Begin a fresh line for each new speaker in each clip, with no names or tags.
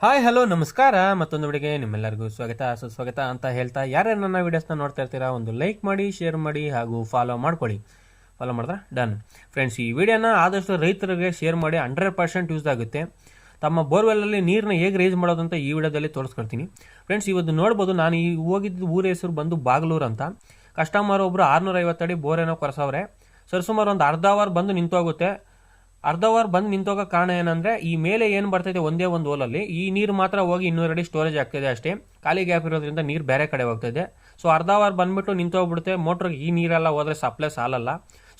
Hi hello ನಮಸ್ಕಾರ. ಮತ್ತೊಂದು ವಿಡಿಯೋಗೆ ನಿಮ್ಮೆಲ್ಲರಿಗೂ ಸ್ವಾಗತ ಸುಸ್ವಾಗತ ಅಂತ ಹೇಳ್ತಾ ಯಾರ್ಯಾರು ನನ್ನ ವೀಡಿಯೋಸ್ನ ನೋಡ್ತಾ ಇರ್ತೀರಾ ಒಂದು ಲೈಕ್ ಮಾಡಿ, ಶೇರ್ ಮಾಡಿ ಹಾಗೂ ಫಾಲೋ ಮಾಡ್ಕೊಳ್ಳಿ. ಫಾಲೋ ಮಾಡಿದ್ರೆ ಡನ್. ಫ್ರೆಂಡ್ಸ್, ಈ ವಿಡಿಯೋನ ಆದಷ್ಟು ರೈತರಿಗೆ ಶೇರ್ ಮಾಡಿ. 100% ಯೂಸ್ ಆಗುತ್ತೆ. ತಮ್ಮ ಬೋರ್ವೆಲ್ಲಲ್ಲಿ ನೀರನ್ನ ಹೇಗೆ ರೇಸ್ ಮಾಡೋದು ಅಂತ ಈ ವಿಡಿಯೋದಲ್ಲಿ ತೋರಿಸ್ಕೊಡ್ತೀನಿ. ಫ್ರೆಂಡ್ಸ್, ಇವತ್ತು ನೋಡ್ಬೋದು, ನಾನು ಈ ಹೋಗಿದ್ದು ಊರ ಹೆಸರು ಬಂದು ಬಾಗ್ಲೂರು ಅಂತ. ಕಸ್ಟಮರ್ ಒಬ್ಬರು 650 ಅಡಿ ಬೋರೇನೋ ಕೊರೆಸವ್ರೆ. ಸುಮಾರು ಒಂದು ಅರ್ಧ ಅವರ್ ಬಂದು ನಿಂತೋಗುತ್ತೆ. ಅರ್ಧ ಅವರ್ ಬಂದು ನಿಂತೋಗೋ ಕಾರಣ ಏನಂದ್ರೆ, ಈ ಮೇಲೆ ಏನು ಬರ್ತೈತೆ ಒಂದೇ ಒಂದು ಹೋಲಲ್ಲಿ ಈ ನೀರು ಮಾತ್ರ ಹೋಗಿ 200 ಅಡಿ ಸ್ಟೋರೇಜ್ ಆಗ್ತಿದೆ ಅಷ್ಟೇ. ಖಾಲಿ ಗ್ಯಾಪ್ ಇರೋದ್ರಿಂದ ನೀರು ಬೇರೆ ಕಡೆ ಹೋಗ್ತಿದೆ. ಸೊ ಅರ್ಧ ಅವರ್ ಬಂದ್ಬಿಟ್ಟು ನಿಂತೋಗ್ಬಿಡುತ್ತೆ. ಮೋಟ್ರಿಗೆ ಈ ನೀರೆಲ್ಲ ಹೋದ್ರೆ ಸಪ್ಲೈ ಸಾಲಲ್ಲ.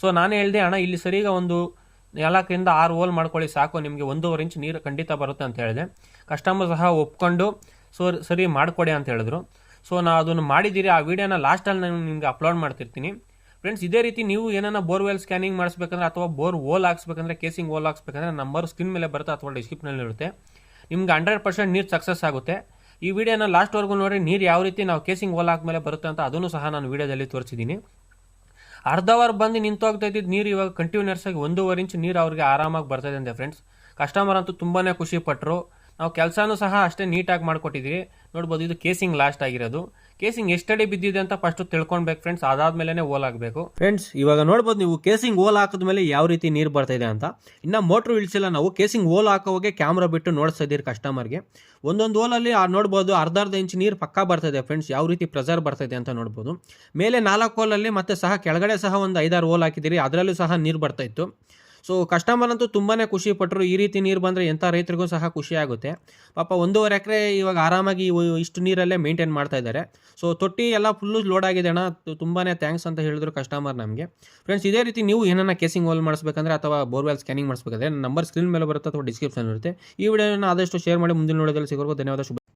ಸೊ ನಾನು ಹೇಳಿದೆ, ಅಣ್ಣ ಇಲ್ಲಿ ಸರಿಗ ಒಂದು 4 ಇಂದ 6 ಹೋಲ್ ಮಾಡ್ಕೊಳ್ಳಿ ಸಾಕು, ನಿಮಗೆ 1.5 ಇಂಚ್ ನೀರು ಖಂಡಿತ ಬರುತ್ತೆ ಅಂತ ಹೇಳಿದೆ. ಕಸ್ಟಮರ್ ಸಹ ಒಪ್ಕೊಂಡು ಸರಿ ಮಾಡಿಕೊಡಿ ಅಂತ ಹೇಳಿದ್ರು. ಸೊ ನಾವು ಅದನ್ನು ಮಾಡಿದ್ದೀರಿ. ಆ ವಿಡಿಯೋನ ಲಾಸ್ಟಲ್ಲಿ ನಾನು ನಿಮಗೆ ಅಪ್ಲೋಡ್ ಮಾಡ್ತಿರ್ತೀನಿ. ಫ್ರೆಂಡ್ಸ್, ಇದೇ ರೀತಿ ನೀವು ಏನನ್ನ ಬೋರ್ವೆಲ್ ಸ್ಕ್ಯಾನಿಂಗ್ ಮಾಡಿಸ್ಬೇಕಂದ್ರೆ ಅಥವಾ ಬೋರ್ ಹೋಲ್ ಹಾಕ್ಸ್ಬೇಕಂದ್ರೆ, ಕೇಸಿಂಗ್ ಹೋಲ್ ಹಾಕ್ಸ್ಬೇಕಂದ್ರೆ ನಂಬರ್ ಸ್ಕ್ರೀನ್ ಮೇಲೆ ಬರುತ್ತೆ ಅಥವಾ ಡಿಸ್ಕ್ರಿಪ್ಷನಲ್ಲಿ ಇರುತ್ತೆ. ನಿಮ್ಗೆ 100% ನೀರು ಸಕ್ಸಸ್ ಆಗುತ್ತೆ. ಈ ವಿಡಿಯೋನ ಲಾಸ್ಟ್ವರೆಗೂ ನೋಡಿ, ನೀರು ಯಾವ ರೀತಿ ನಾವು ಕೇಸಿಂಗ್ ಹೋಲ್ ಹಾಕ್ಮೇಲೆ ಬರುತ್ತೆ ಅಂತ ಅದನ್ನು ಸಹ ನಾನು ವಿಡಿಯೋದಲ್ಲಿ ತೋರಿಸಿದ್ದೀನಿ. ಅರ್ಧ ಅವರ್ ಬಂದು ನಿಂತೋಗ್ತಾ ಇದ್ದಿದ್ದು ನೀರು ಇವಾಗ ಕಂಟಿನ್ಯೂಸ್ ಆಗಿ 1.5 ಇಂಚ್ ನೀರು ಅವ್ರಿಗೆ ಆರಾಮಾಗಿ ಬರ್ತದೆ ಅಂತೆ. ಫ್ರೆಂಡ್ಸ್, ಕಸ್ಟಮರ್ ಅಂತೂ ತುಂಬಾನೇ ಖುಷಿ ಪಟ್ಟರು. ನಾವು ಕೆಲಸನೂ ಸಹ ಅಷ್ಟೇ ನೀಟಾಗಿ ಮಾಡ್ಕೊಟ್ಟಿದ್ದೀವಿ. ನೋಡ್ಬೋದು, ಇದು ಕೇಸಿಂಗ್ ಲಾಸ್ಟ್ ಆಗಿರೋದು. ಕೇಸಿಂಗ್ ಎಷ್ಟಡಿ ಬಿದ್ದಿದೆ ಅಂತ ಫಸ್ಟ್ ತಿಳ್ಕೊಳ್ಬೇಕು ಫ್ರೆಂಡ್ಸ್. ಅದಾದ್ಮೇಲೆ ಹೋಲ್ ಹಾಕಬೇಕು. ಫ್ರೆಂಡ್ಸ್, ಇವಾಗ ನೋಡ್ಬೋದು ನೀವು ಕೇಸಿಂಗ್ ಹೋಲ್ ಹಾಕಿದ್ಮೇಲೆ ಯಾವ ರೀತಿ ನೀರು ಬರ್ತಾ ಇದೆ ಅಂತ. ಇನ್ನ ಮೋಟ್ರು ಇಳಿಸಿಲ್ಲ ನಾವು. ಕೇಸಿಂಗ್ ಹೋಲ್ ಹಾಕೋವಾಗೆ ಕ್ಯಾಮ್ರಾ ಬಿಟ್ಟು ನೋಡಿಸ್ತಾ ಇದ್ದೀರಿ ಕಸ್ಟಮರ್ಗೆ. ಒಂದೊಂದು ಹೋಲಲ್ಲಿ ನೋಡ್ಬೋದು ಅರ್ಧ ಇಂಚ್ ನೀರು ಪಕ್ಕಾ ಬರ್ತಾಯಿದೆ ಫ್ರೆಂಡ್ಸ್. ಯಾವ ರೀತಿ ಪ್ರೆಷರ್ ಬರ್ತಾಯಿದೆ ಅಂತ ನೋಡ್ಬೋದು. ಮೇಲೆ 4 ಹೋಲಲ್ಲಿ ಮತ್ತೆ ಸಹ ಕೆಳಗಡೆ ಸಹ ಒಂದು 5-6 ಹೋಲ್ ಹಾಕಿದ್ದೀರಿ, ಅದರಲ್ಲೂ ಸಹ ನೀರು ಬರ್ತಾ ಇತ್ತು. ಸೊ ಕಸ್ಟಮರ್ ಅಂತೂ ತುಂಬಾನೇ ಖುಷಿ ಪಟ್ಟರು. ಈ ರೀತಿ ನೀರು ಬಂದರೆ ಎಂಥ ರೈತರಿಗೂ ಸಹ ಖುಷಿ ಆಗುತ್ತೆ. ಪಾಪ 1.5 ಎಕರೆ ಇವಾಗ ಆರಾಮಾಗಿ ಇಷ್ಟು ನೀರಲ್ಲೇ ಮೇಂಟೈನ್ ಮಾಡ್ತಾ ಇದ್ದಾರೆ. ಸೊ ತೊಟ್ಟಿ ಎಲ್ಲ ಫುಲ್ಲು ಲೋಡ್ ಆಗಿದೆ ಅಣ್ಣ, ತುಂಬಾನೇ ಥ್ಯಾಂಕ್ಸ್ ಅಂತ ಹೇಳಿದ್ರು ಕಸ್ಟಮರ್ ನಮಗೆ. ಫ್ರೆಂಡ್ಸ್, ಇದೇ ರೀತಿ ನೀವು ಏನನ್ನ ಕೇಸಿಂಗ್ ಹೋಲ್ ಮಾಡಿಸ್ಬೇಕಂದ್ರೆ ಅಥವಾ ಬೋರ್ವೆಲ್ ಸ್ಕ್ಯಾನಿಂಗ್ ಮಾಡಿಸ್ಬೇಕಂದ್ರೆ ನಂಬರ್ ಸ್ಕ್ರೀನ್ ಮೇಲೆ ಬರುತ್ತೆ ಅಥವಾ ಡಿಸ್ಕ್ರಿಪ್ಷನ್ ಇರುತ್ತೆ. ಈ ವಿಡಿಯೋನ ಆದಷ್ಟು ಶೇರ್ ಮಾಡಿ. ಮುಂದಿನ ವಿಡಿಯೋದಲ್ಲಿ ಸಿಗೋರ್ಗೂ ಧನ್ಯವಾದ. ಶುಭ